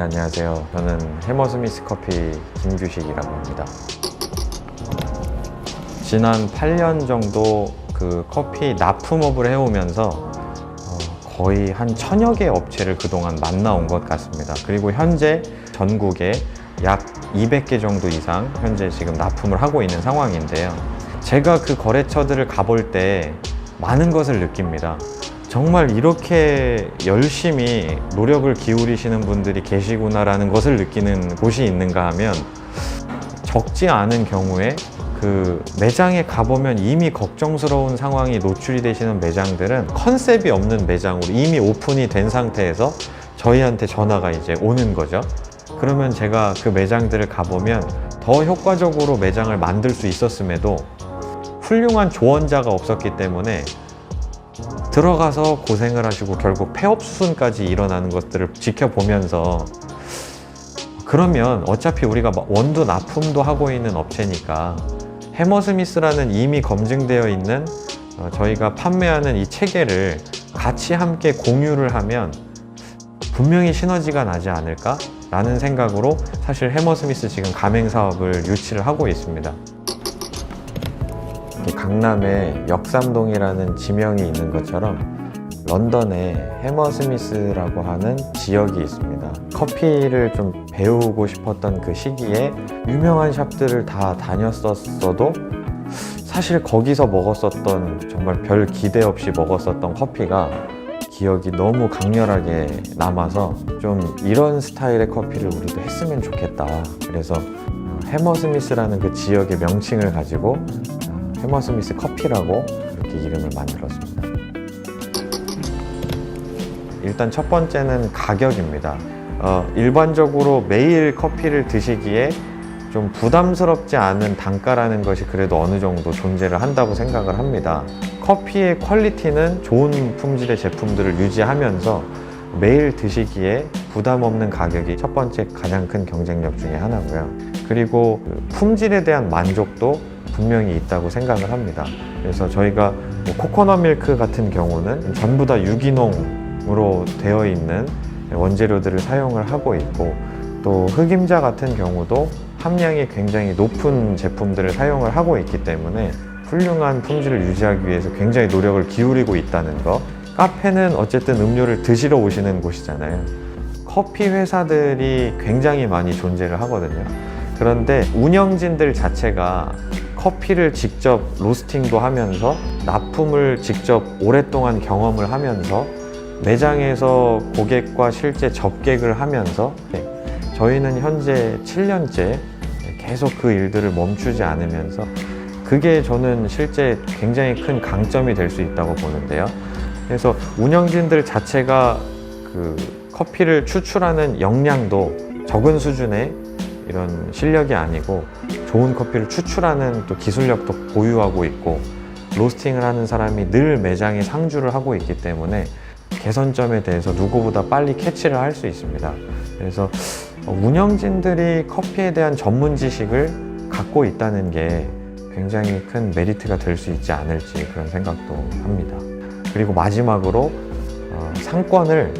네, 안녕하세요. 저는 해머스미스 커피 김규식이라고 합니다. 지난 8년 정도 그 커피 납품업을 해오면서 거의 한 1000여 개 업체를 그동안 만나온 것 같습니다. 그리고 현재 전국에 약 200개 정도 이상 현재 지금 납품을 하고 있는 상황인데요. 제가 그 거래처들을 가볼 때 많은 것을 느낍니다. 정말 이렇게 열심히 노력을 기울이시는 분들이 계시구나라는 것을 느끼는 곳이 있는가 하면, 적지 않은 경우에 그 매장에 가보면 이미 걱정스러운 상황이 노출이 되시는 매장들은 컨셉이 없는 매장으로 이미 오픈이 된 상태에서 저희한테 전화가 이제 오는 거죠. 그러면 제가 그 매장들을 가보면 더 효과적으로 매장을 만들 수 있었음에도 훌륭한 조언자가 없었기 때문에 들어가서 고생을 하시고 결국 폐업 수순까지 일어나는 것들을 지켜보면서, 그러면 어차피 우리가 원두 납품도 하고 있는 업체니까 해머스미스라는 이미 검증되어 있는 저희가 판매하는 이 체계를 같이 함께 공유를 하면 분명히 시너지가 나지 않을까 라는 생각으로 사실 해머스미스 지금 가맹 사업을 유치를 하고 있습니다. 강남에 역삼동이라는 지명이 있는 것처럼 런던에 해머스미스라고 하는 지역이 있습니다. 커피를 좀 배우고 싶었던 그 시기에 유명한 샵들을 다 다녔었어도 사실 거기서 먹었었던, 정말 별 기대 없이 먹었었던 커피가 기억이 너무 강렬하게 남아서 좀 이런 스타일의 커피를 우리도 했으면 좋겠다. 그래서 해머스미스라는 그 지역의 명칭을 가지고 해머스미스 커피라고 이렇게 이름을 만들었습니다. 일단 첫 번째는 가격입니다. 일반적으로 매일 커피를 드시기에 좀 부담스럽지 않은 단가라는 것이 그래도 어느 정도 존재를 한다고 생각을 합니다. 커피의 퀄리티는 좋은 품질의 제품들을 유지하면서 매일 드시기에 부담 없는 가격이 첫 번째 가장 큰 경쟁력 중에 하나고요. 그리고 품질에 대한 만족도 분명히 있다고 생각을 합니다. 그래서 저희가 코코넛 밀크 같은 경우는 전부 다 유기농으로 되어 있는 원재료들을 사용을 하고 있고, 또 흑임자 같은 경우도 함량이 굉장히 높은 제품들을 사용을 하고 있기 때문에 훌륭한 품질을 유지하기 위해서 굉장히 노력을 기울이고 있다는 거. 카페는 어쨌든 음료를 드시러 오시는 곳이잖아요. 커피 회사들이 굉장히 많이 존재를 하거든요. 그런데 운영진들 자체가 커피를 직접 로스팅도 하면서 납품을 직접 오랫동안 경험을 하면서 매장에서 고객과 실제 접객을 하면서, 저희는 현재 7년째 계속 그 일들을 멈추지 않으면서, 그게 저는 실제 굉장히 큰 강점이 될 수 있다고 보는데요. 그래서 운영진들 자체가 그 커피를 추출하는 역량도 적은 수준의 이런 실력이 아니고 좋은 커피를 추출하는 또 기술력도 보유하고 있고, 로스팅을 하는 사람이 늘 매장에 상주를 하고 있기 때문에 개선점에 대해서 누구보다 빨리 캐치를 할 수 있습니다. 그래서 운영진들이 커피에 대한 전문 지식을 갖고 있다는 게 굉장히 큰 메리트가 될 수 있지 않을지 그런 생각도 합니다. 그리고 마지막으로 상권을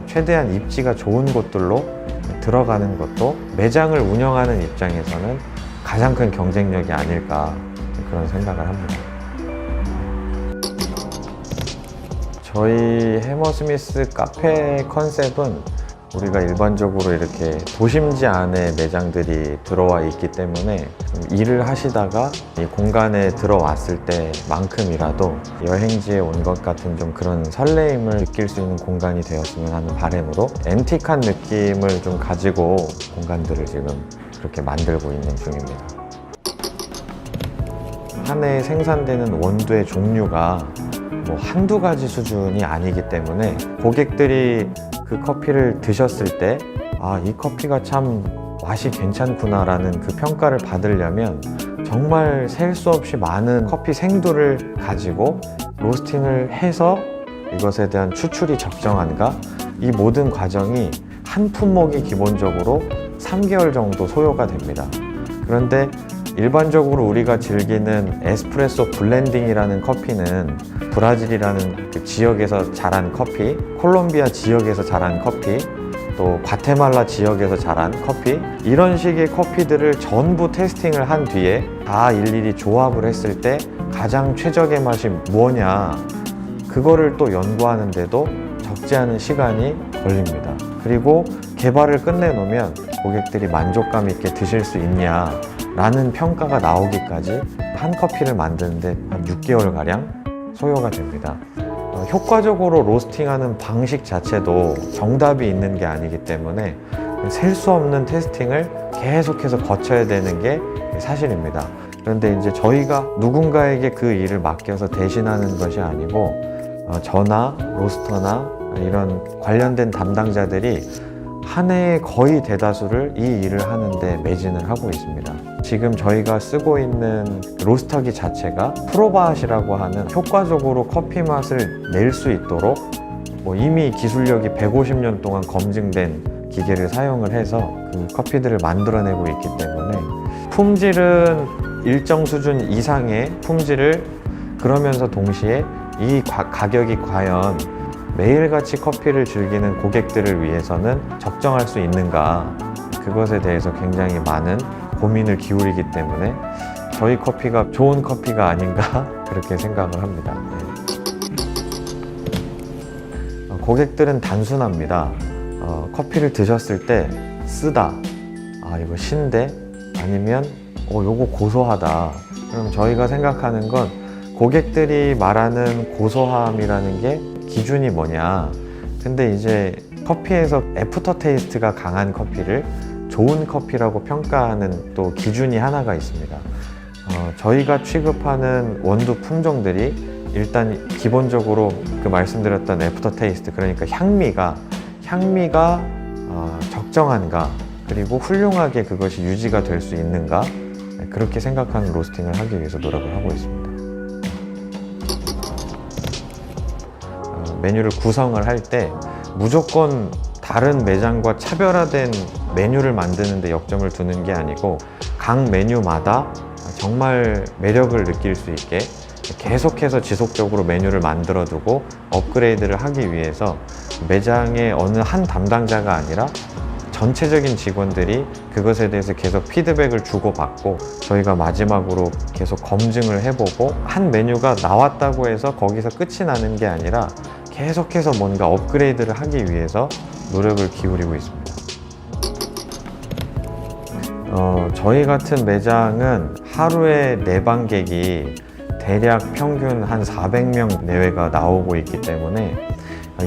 최대한 입지가 좋은 곳들로 들어가는 것도 매장을 운영하는 입장에서는 가장 큰 경쟁력이 아닐까 그런 생각을 합니다. 저희 해머스미스 카페 컨셉은 우리가 일반적으로 이렇게 도심지 안에 매장들이 들어와 있기 때문에 일을 하시다가 이 공간에 들어왔을 때만큼이라도 여행지에 온 것 같은 좀 그런 설레임을 느낄 수 있는 공간이 되었으면 하는 바람으로 앤틱한 느낌을 좀 가지고 공간들을 지금 그렇게 만들고 있는 중입니다. 한 해 생산되는 원두의 종류가 한두 가지 수준이 아니기 때문에 고객들이 그 커피를 드셨을 때 이 커피가 참 맛이 괜찮구나 라는 그 평가를 받으려면 정말 셀 수 없이 많은 커피 생두를 가지고 로스팅을 해서 이것에 대한 추출이 적정한가, 이 모든 과정이 한 품목이 기본적으로 3개월 정도 소요가 됩니다. 그런데 일반적으로 우리가 즐기는 에스프레소 블렌딩이라는 커피는 브라질이라는 그 지역에서 자란 커피, 콜롬비아 지역에서 자란 커피, 또 과테말라 지역에서 자란 커피, 이런 식의 커피들을 전부 테스팅을 한 뒤에 다 일일이 조합을 했을 때 가장 최적의 맛이 뭐냐, 그거를 또 연구하는데도 적지 않은 시간이 걸립니다. 그리고 개발을 끝내놓으면 고객들이 만족감 있게 드실 수 있냐 라는 평가가 나오기까지 한 커피를 만드는데 한 6개월가량 소요가 됩니다. 효과적으로 로스팅하는 방식 자체도 정답이 있는 게 아니기 때문에 셀 수 없는 테스팅을 계속해서 거쳐야 되는 게 사실입니다. 그런데 이제 저희가 누군가에게 그 일을 맡겨서 대신하는 것이 아니고 저나 로스터나 이런 관련된 담당자들이 한 해의 거의 대다수를 이 일을 하는데 매진을 하고 있습니다. 지금 저희가 쓰고 있는 로스터기 자체가 프로바앗이라고 하는 효과적으로 커피 맛을 낼 수 있도록 이미 기술력이 150년 동안 검증된 기계를 사용을 해서 그 커피들을 만들어내고 있기 때문에 품질은 일정 수준 이상의 품질을, 그러면서 동시에 이 가격이 과연 매일같이 커피를 즐기는 고객들을 위해서는 적정할 수 있는가, 그것에 대해서 굉장히 많은 고민을 기울이기 때문에 저희 커피가 좋은 커피가 아닌가 그렇게 생각을 합니다. 고객들은 단순합니다. 커피를 드셨을 때 쓰다, 이거 신데, 아니면 요거 고소하다. 그럼 저희가 생각하는 건 고객들이 말하는 고소함이라는 게 기준이 뭐냐. 근데 이제 커피에서 애프터 테이스트가 강한 커피를 좋은 커피라고 평가하는 또 기준이 하나가 있습니다. 저희가 취급하는 원두 품종들이 일단 기본적으로 그 말씀드렸던 애프터 테이스트, 그러니까 향미가 적정한가, 그리고 훌륭하게 그것이 유지가 될 수 있는가, 그렇게 생각하는 로스팅을 하기 위해서 노력을 하고 있습니다. 메뉴를 구성을 할 때 무조건 다른 매장과 차별화된 메뉴를 만드는 데 역점을 두는 게 아니고 각 메뉴마다 정말 매력을 느낄 수 있게 계속해서 지속적으로 메뉴를 만들어 두고 업그레이드를 하기 위해서 매장의 어느 한 담당자가 아니라 전체적인 직원들이 그것에 대해서 계속 피드백을 주고받고 저희가 마지막으로 계속 검증을 해보고 한 메뉴가 나왔다고 해서 거기서 끝이 나는 게 아니라 계속해서 뭔가 업그레이드를 하기 위해서 노력을 기울이고 있습니다. 저희 같은 매장은 하루에 내방객이 대략 평균 한 400명 내외가 나오고 있기 때문에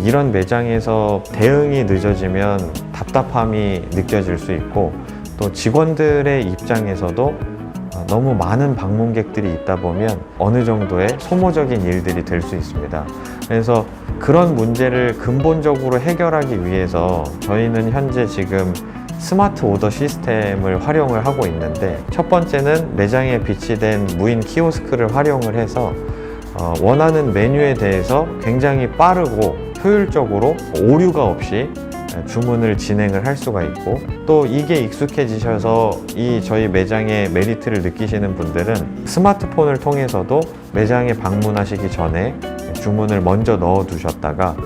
이런 매장에서 대응이 늦어지면 답답함이 느껴질 수 있고, 또 직원들의 입장에서도 너무 많은 방문객들이 있다 보면 어느 정도의 소모적인 일들이 될 수 있습니다. 그래서 그런 문제를 근본적으로 해결하기 위해서 저희는 현재 지금 스마트 오더 시스템을 활용을 하고 있는데, 첫 번째는 매장에 비치된 무인 키오스크를 활용을 해서 원하는 메뉴에 대해서 굉장히 빠르고 효율적으로 오류가 없이 주문을 진행을 할 수가 있고, 또 이게 익숙해지셔서 저희 매장의 메리트를 느끼시는 분들은 스마트폰을 통해서도 매장에 방문하시기 전에 주문을 먼저 넣어 두셨다가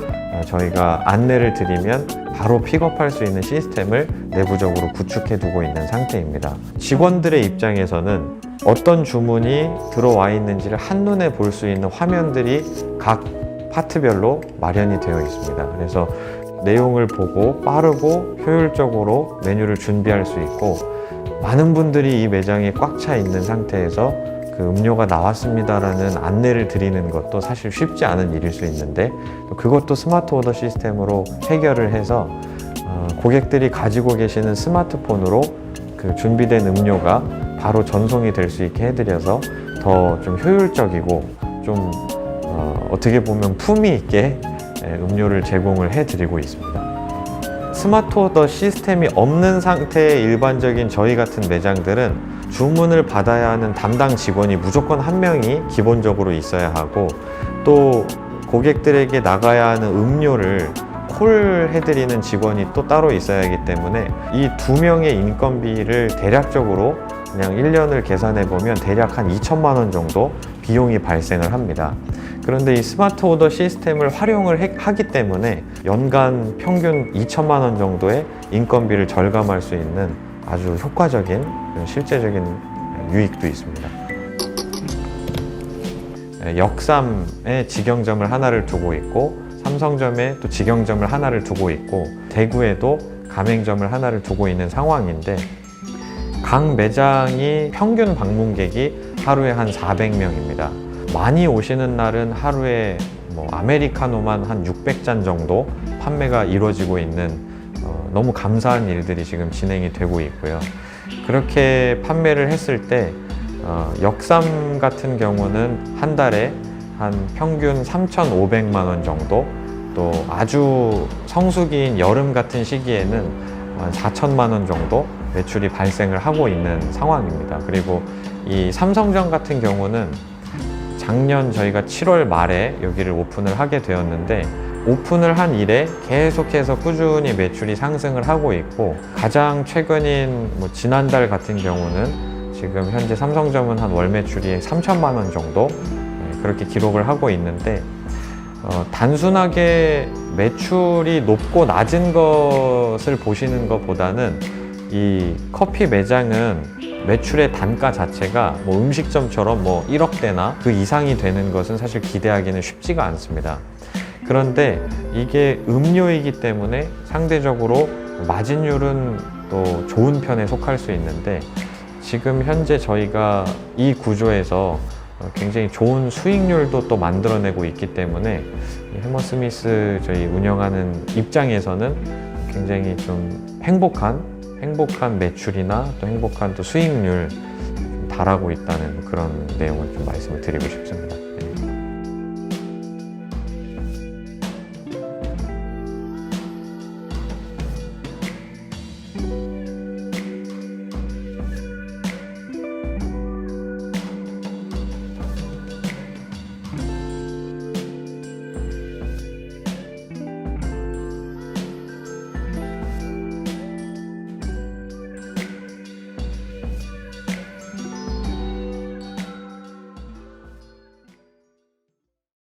저희가 안내를 드리면 바로 픽업할 수 있는 시스템을 내부적으로 구축해 두고 있는 상태입니다. 직원들의 입장에서는 어떤 주문이 들어와 있는지를 한눈에 볼 수 있는 화면들이 각 파트별로 마련이 되어 있습니다. 그래서 내용을 보고 빠르고 효율적으로 메뉴를 준비할 수 있고, 많은 분들이 이 매장에 꽉 차 있는 상태에서 그 음료가 나왔습니다라는 안내를 드리는 것도 사실 쉽지 않은 일일 수 있는데, 그것도 스마트 오더 시스템으로 해결을 해서 고객들이 가지고 계시는 스마트폰으로 그 준비된 음료가 바로 전송이 될 수 있게 해드려서 더 좀 효율적이고 좀 어떻게 보면 품위 있게 음료를 제공을 해드리고 있습니다. 스마트 오더 시스템이 없는 상태의 일반적인 저희 같은 매장들은 주문을 받아야 하는 담당 직원이 무조건 한 명이 기본적으로 있어야 하고, 또 고객들에게 나가야 하는 음료를 콜해드리는 직원이 또 따로 있어야 하기 때문에 이 두 명의 인건비를 대략적으로 그냥 1년을 계산해 보면 대략 한 2천만 원 정도 비용이 발생을 합니다. 그런데 이 스마트 오더 시스템을 활용을 하기 때문에 연간 평균 2천만 원 정도의 인건비를 절감할 수 있는 아주 효과적인 실제적인 유익도 있습니다. 역삼에 직영점을 하나를 두고 있고 삼성점에 또 직영점을 하나를 두고 있고 대구에도 가맹점을 하나를 두고 있는 상황인데 각 매장이 평균 방문객이 하루에 한 400명입니다. 많이 오시는 날은 하루에 아메리카노만 한 600잔 정도 판매가 이루어지고 있는 너무 감사한 일들이 지금 진행이 되고 있고요. 그렇게 판매를 했을 때 역삼 같은 경우는 한 달에 한 평균 3,500만 원 정도, 또 아주 성수기인 여름 같은 시기에는 한 4천만 원 정도 매출이 발생을 하고 있는 상황입니다. 그리고 이 삼성점 같은 경우는 작년 저희가 7월 말에 여기를 오픈을 하게 되었는데 오픈을 한 이래 계속해서 꾸준히 매출이 상승을 하고 있고 가장 최근인 지난달 같은 경우는 지금 현재 삼성점은 한 월 매출이 3천만 원 정도 그렇게 기록을 하고 있는데 단순하게 매출이 높고 낮은 것을 보시는 것보다는 이 커피 매장은 매출의 단가 자체가 음식점처럼 1억대나 그 이상이 되는 것은 사실 기대하기는 쉽지가 않습니다. 그런데 이게 음료이기 때문에 상대적으로 마진율은 또 좋은 편에 속할 수 있는데 지금 현재 저희가 이 구조에서 굉장히 좋은 수익률도 또 만들어내고 있기 때문에 해머스미스 저희 운영하는 입장에서는 굉장히 좀 행복한 매출이나 또 행복한 또 수익률 달하고 있다는 그런 내용을 좀 말씀을 드리고 싶습니다.